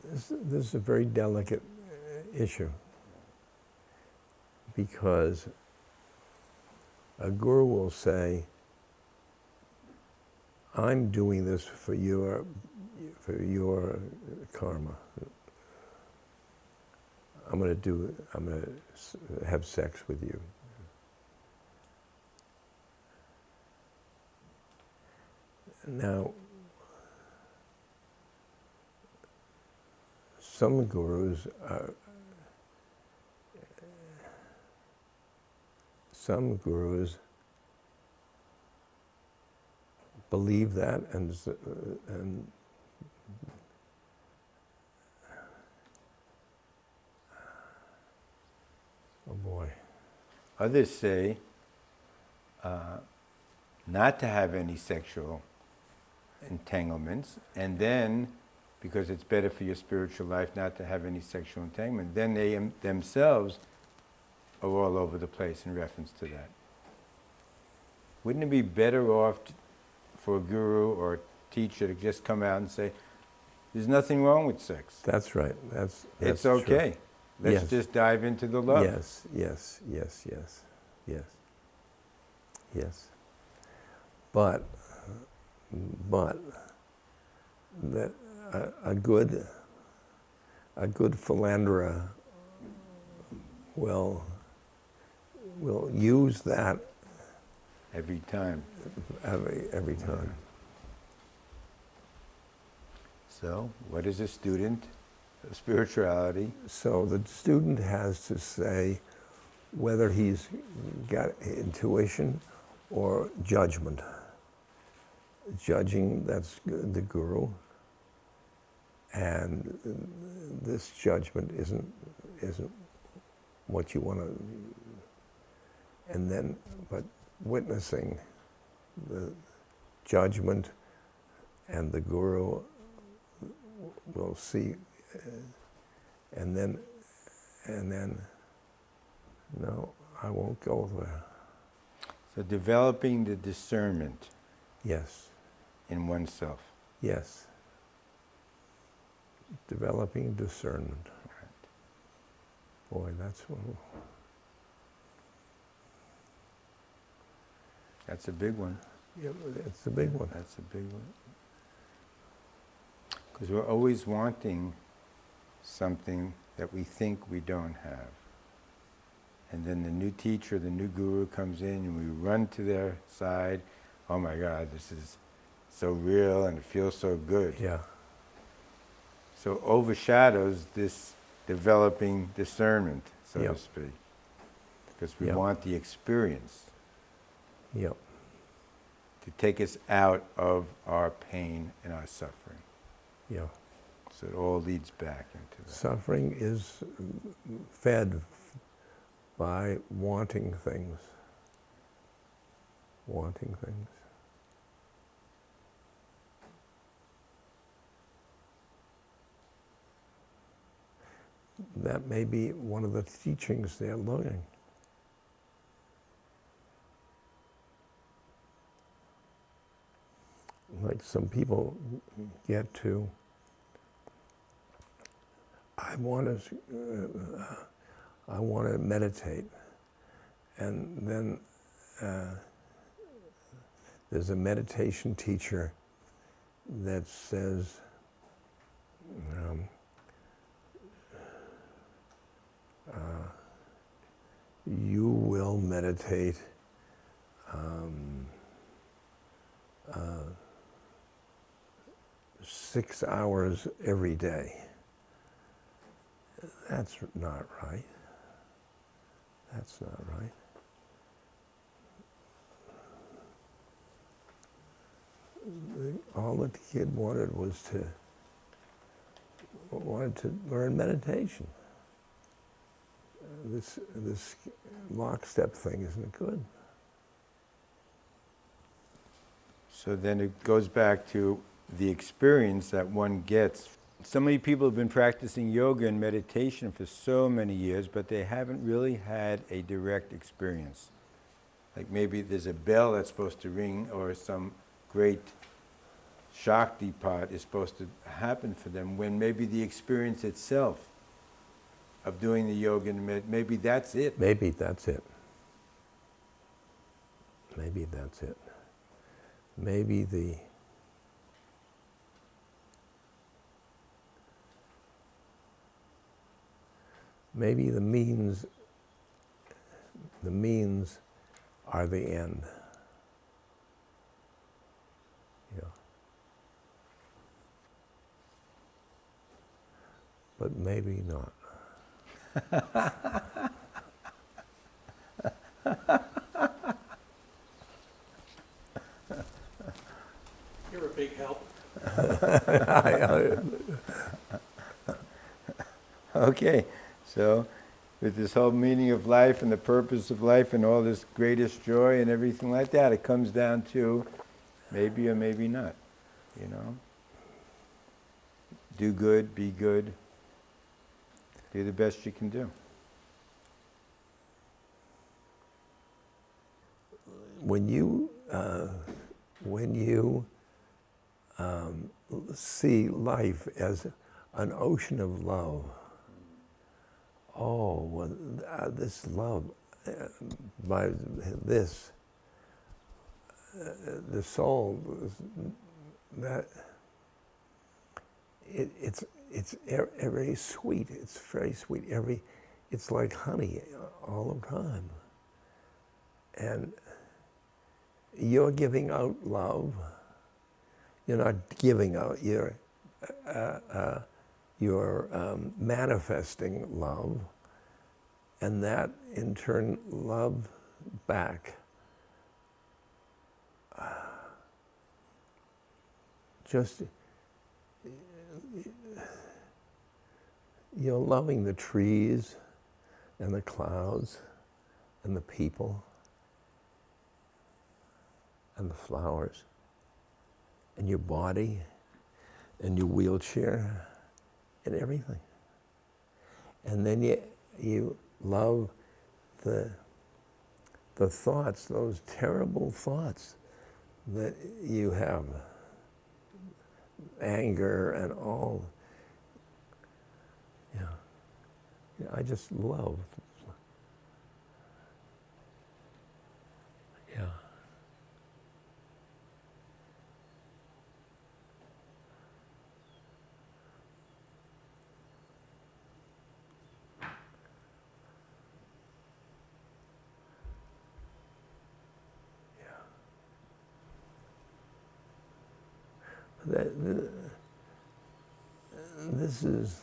This is a very delicate issue, because a guru will say, I'm doing this for your karma. I'm going to have sex with you. Now, some gurus believe that, and oh boy. Others say not to have any sexual entanglements, and then, because it's better for your spiritual life not to have any sexual entanglement, then they themselves are all over the place in reference to that. Wouldn't it be better off for a guru or a teacher to just come out and say, there's nothing wrong with sex? That's right. That's it's okay. True. Let's just dive into the love. Yes. But that a good a good philanderer will use that Every time. every time. So, what is a student of spirituality? So the student has to say whether he's got intuition or judgment. Judging, that's the guru, and this judgment isn't what you want to. And then, but witnessing the judgment and the guru will see, and then, no, I won't go there. So developing the discernment Yes, in oneself. yes. Developing discernment. Boy, that's one. That's a big one. Yeah, it's a big one. That's a big one. Because we're always wanting something that we think we don't have. And then the new teacher, the new guru comes in and we run to their side. Oh my God, this is so real and it feels so good. Yeah, So overshadows this developing discernment, so Yep. to speak. Because we Yep. want the experience yep, to take us out of our pain and our suffering. yeah. So it all leads back into that. Suffering is fed by wanting things. Wanting things. That may be one of the teachings they're learning. Like some people get to, I want to meditate, and then there's a meditation teacher that says, you will meditate 6 hours every day. That's not right. That's not right. All that the kid wanted was to learn meditation. This lockstep thing isn't good. So then it goes back to the experience that one gets. So many people have been practicing yoga and meditation for so many years, but they haven't really had a direct experience. Like maybe there's a bell that's supposed to ring, or some great Shakti part is supposed to happen for them, when maybe the experience itself of doing the yoga and maybe that's it. Maybe that's it. Maybe that's it. Maybe the means are the end. Yeah. But maybe not. You're a big help. Okay, so with this whole meaning of life and the purpose of life and all this greatest joy and everything like that, it comes down to maybe or maybe not, you know? Do good, be good, do the best you can do. When you see life as an ocean of love, oh, well, this love, by this, the soul, that it's very sweet. It's very sweet. It's like honey all the time. And you're giving out love. You're not giving out. You're manifesting love, and that in turn love back. Just you're loving the trees and the clouds and the people and the flowers and your body and your wheelchair and everything. And then you love the thoughts, those terrible thoughts that you have, anger and all. Yeah, I just love. Yeah. This is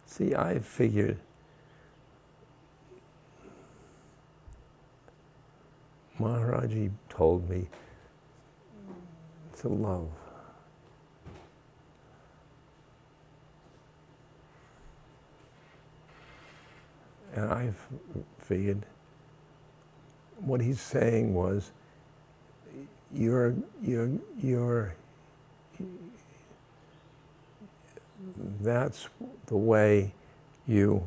see, I figured Maharaji told me to love. And I figured what he's saying was, that's the way you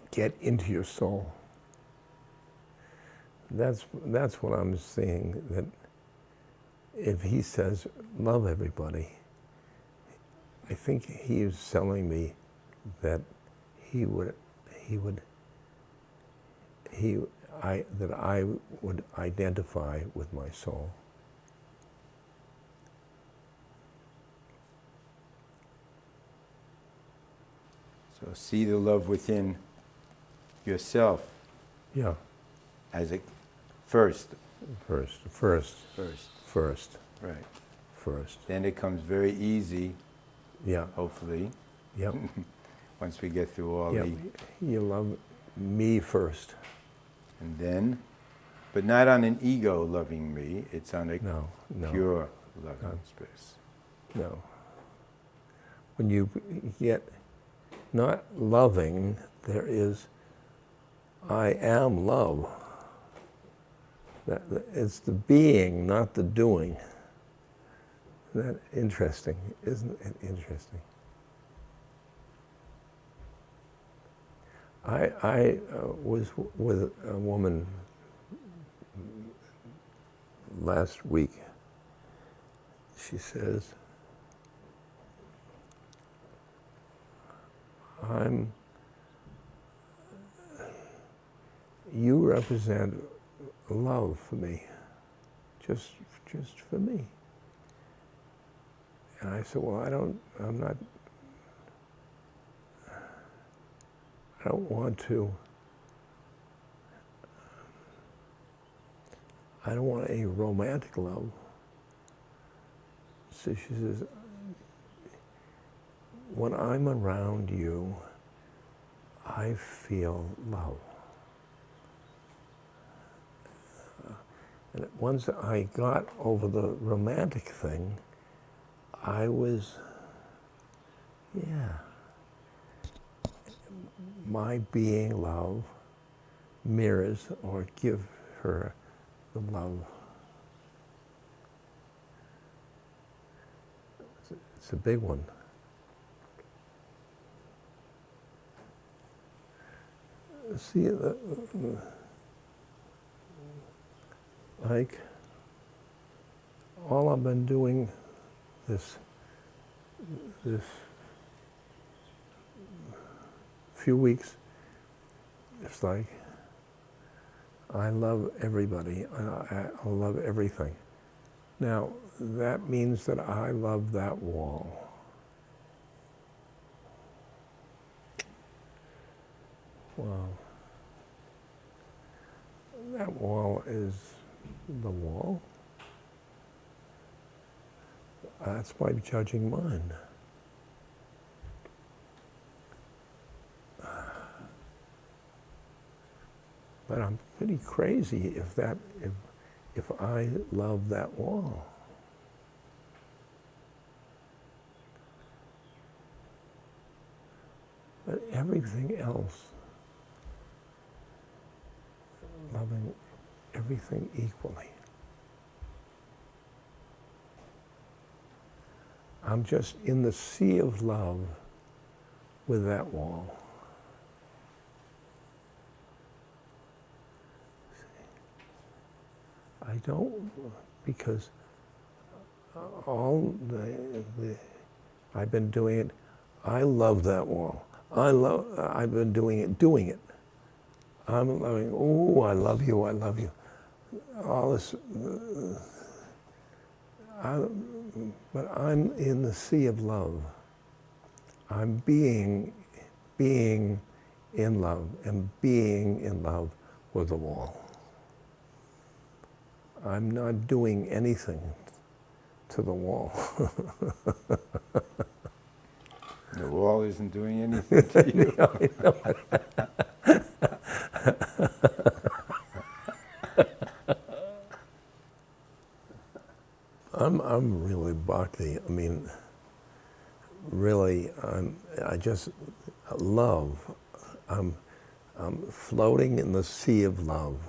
get into your soul. That's what I'm seeing, that if he says, love everybody, I think he is telling me that that I would identify with my soul. So see the love within yourself. Yeah. As a first. First. Right. First. Then it comes very easy. Yeah. Hopefully. Yep. Once we get through all Yep. You love me first. And then, but not on an ego loving me, it's on a pure loving space. No. When you get not loving, there is, I am love. It's the being, not the doing. Isn't that interesting? Isn't it interesting? I was with a woman last week. She says, you represent love for me, just for me. And I said, well, I don't want a romantic love. So she says, when I'm around you, I feel love. And once I got over the romantic thing, I was, my being love mirrors or give her the love. It's a big one. See, like, all I've been doing this few weeks, it's like I love everybody. I love everything. Now, that means that I love that wall. Wow. That wall is the wall. That's my judging mind. But I'm pretty crazy if I love that wall. But everything else, loving everything equally. I'm just in the sea of love with that wall. I don't, because I've been doing it. I love that wall. I've been doing it. I'm loving, oh, I love you. All this, but I'm in the sea of love. I'm being in love and being in love with the wall. I'm not doing anything to the wall. The wall isn't doing anything to you. No, I know. I'm really Bhakti. I mean, really, I just love. I'm floating in the sea of love.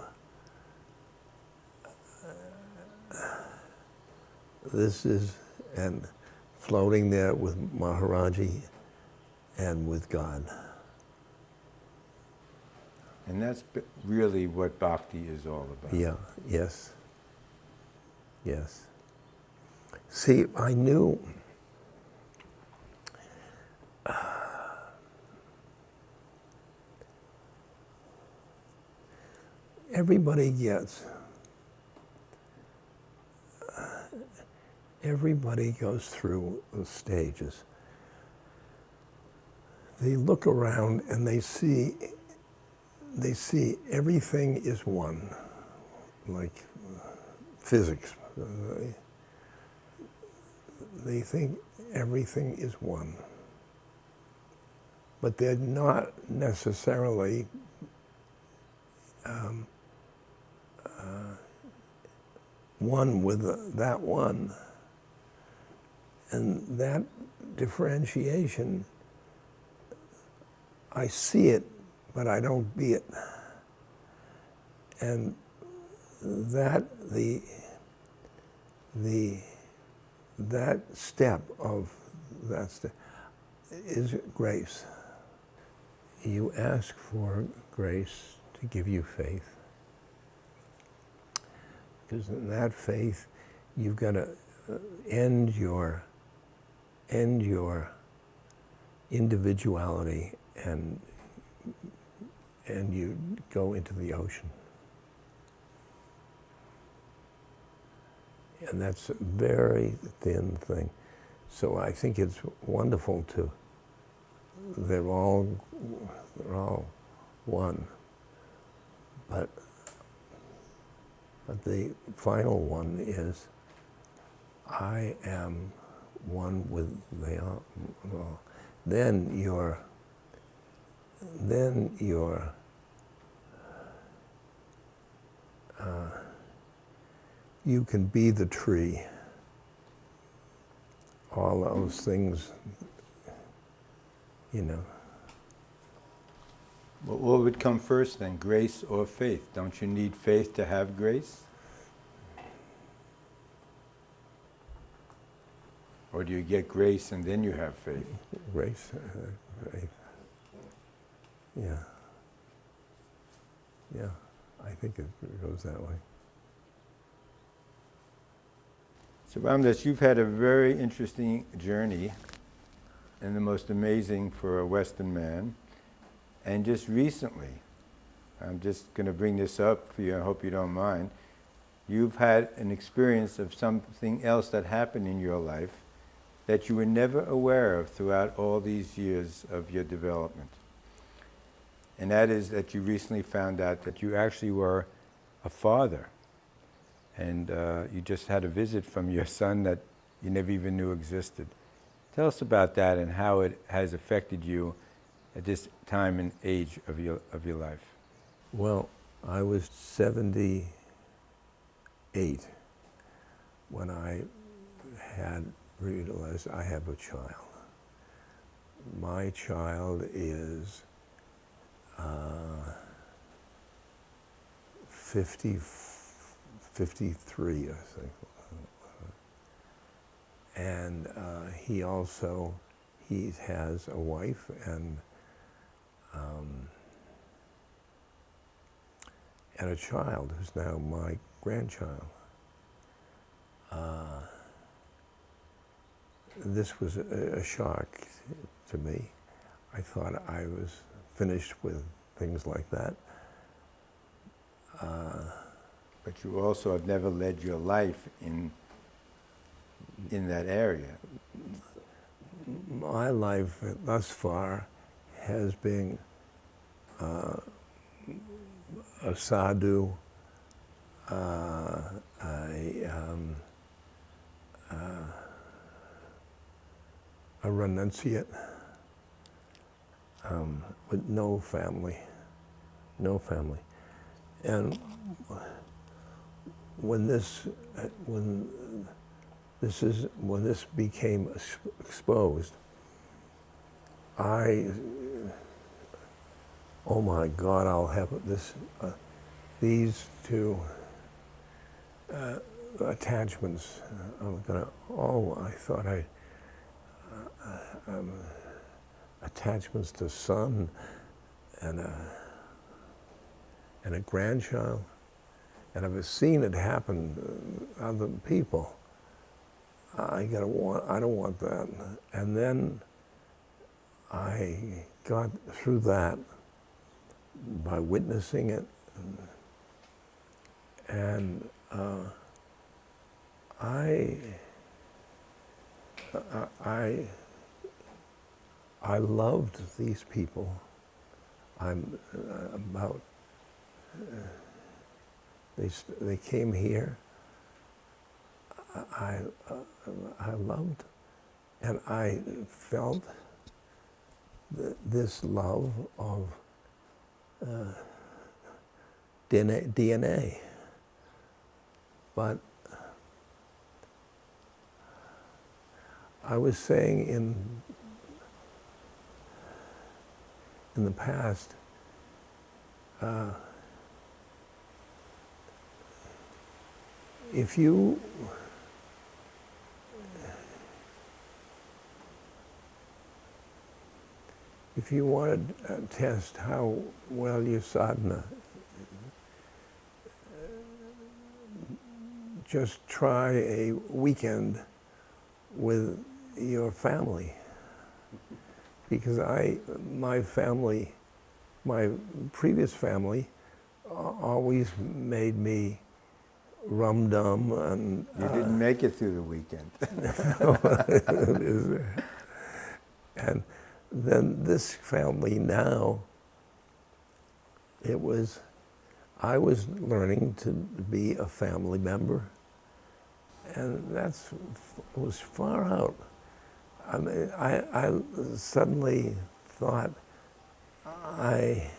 This is, and floating there with Maharaji and with God. And that's really what Bhakti is all about. Yeah, yes. Yes. See, I knew everybody goes through the stages. They look around and they see everything is one, like physics. They think everything is one, but they're not necessarily one with that one. And that differentiation, I see it, but I don't be it. And that that step is grace. You ask for grace to give you faith. Because in that faith, you've got to end your individuality and you go into the ocean. And that's a very thin thing. So I think it's wonderful they're all one. But the final one is, I am one with the all. Then you can be the tree. All those things, you know. Well, what would come first then, grace or faith? Don't you need faith to have grace? Or do you get grace and then you have faith? Grace, faith. Yeah. Yeah, I think it goes that way. So Ramdas, you've had a very interesting journey and the most amazing for a Western man. And just recently, I'm just going to bring this up for you. I hope you don't mind. You've had an experience of something else that happened in your life that you were never aware of throughout all these years of your development. And that is that you recently found out that you actually were a father. And you just had a visit from your son that you never even knew existed. Tell us about that and how it has affected you at this time and age of your life. Well, I was 78 when I had realized I have a child. My child is 53, I think. And he has a wife and a child who's now my grandchild. This was a shock to me. I thought I was finished with things like that. But you also have never led your life in that area. My life thus far has been a sadhu, a renunciate, with no family. And when this became exposed, oh my God, I'll have these two attachments. I thought attachments to son and a grandchild. And I've seen it happen to other people. I don't want that. And then I got through that by witnessing it, and I loved these people. They came here. I loved, and I felt this love of DNA. But I was saying in the past, if you want to test how well your sadhana, just try a weekend with your family. Because my previous family always made me rum-dum and... You didn't make it through the weekend. And then this family now, I was learning to be a family member, and that was far out. I mean, I suddenly thought, I've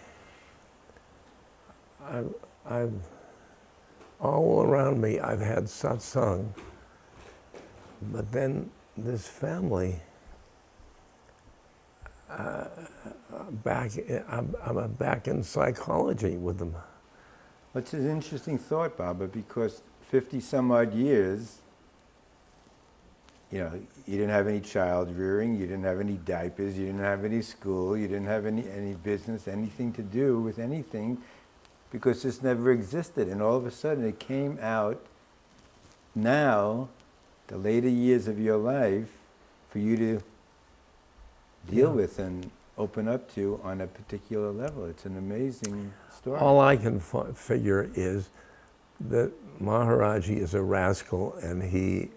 all around me, I've had satsang, but then this family, I'm back in psychology with them. It's an interesting thought, Baba, because 50 some odd years, you didn't have any child rearing, you didn't have any diapers, you didn't have any school, you didn't have any business, anything to do with anything, because this never existed. And all of a sudden it came out now, the later years of your life, for you to deal with and open up to on a particular level. It's an amazing story. All I can figure is that Maharaji is a rascal, and he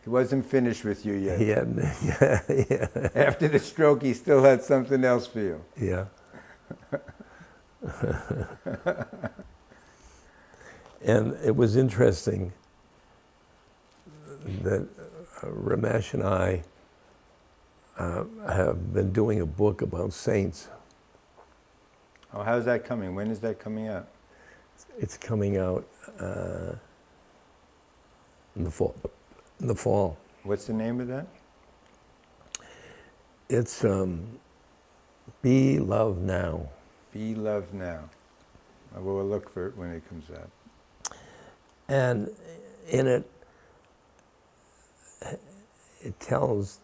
wasn't finished with you yet. yeah. After the stroke, he still had something else for you. Yeah. And it was interesting that Ramesh and I have been doing a book about saints. Oh, how's that coming? When is that coming out? It's coming out in the fall. In the fall. What's the name of that? It's Be Love Now. Be Love Now. I will look for it when it comes out. And in it, it tells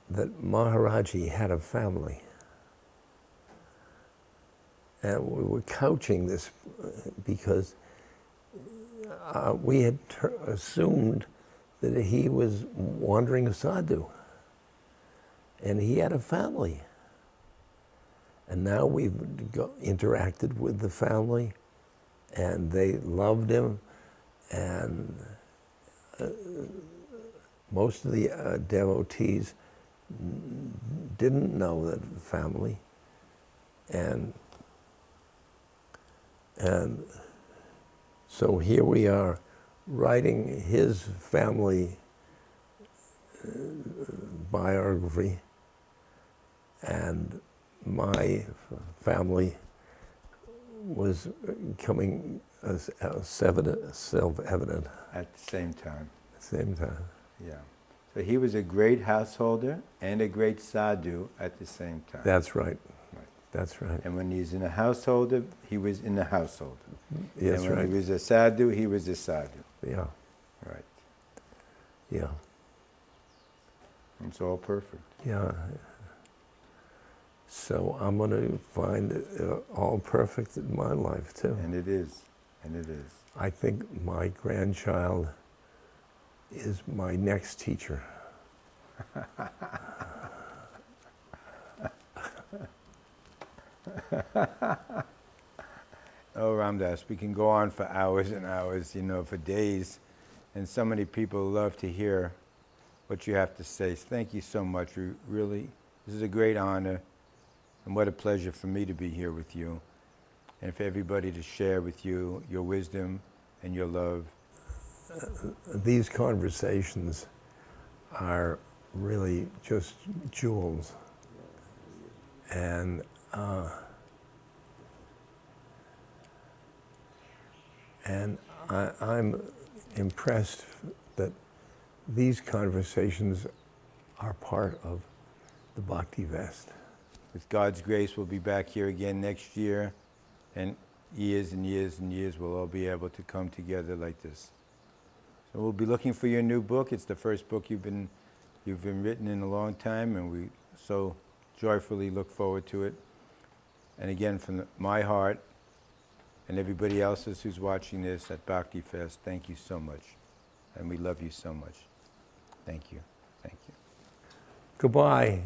that Maharaji had a family. And we were couching this because we had assumed that he was wandering sadhu. And he had a family. And now we've interacted with the family, and they loved him, and most of the devotees didn't know that family, and so here we are writing his family biography, and my family was coming as self-evident At the same time. at the same time. Yeah. So he was a great householder and a great sadhu at the same time. That's right. Right. That's right. And when he's in a householder, he was in the household. Yes, and when right. he was a sadhu, he was a sadhu. Yeah, Right. yeah, It's all perfect. yeah. So I'm going to find it all perfect in my life too. And it is. And it is. I think my grandchild is my next teacher. Oh, Ramdas, we can go on for hours and hours, for days. And so many people love to hear what you have to say. Thank you so much. Really, this is a great honor. And what a pleasure for me to be here with you. And for everybody to share with you your wisdom and your love. These conversations are really just jewels. And I'm impressed that these conversations are part of the Bhakti Vest. With God's grace, we'll be back here again next year. And years and years and years, we'll all be able to come together like this. So we'll be looking for your new book. It's the first book you've been written in a long time, and we so joyfully look forward to it. And again, from my heart and everybody else's who's watching this at Bhakti Fest, thank you so much. And we love you so much. Thank you. Thank you. Goodbye.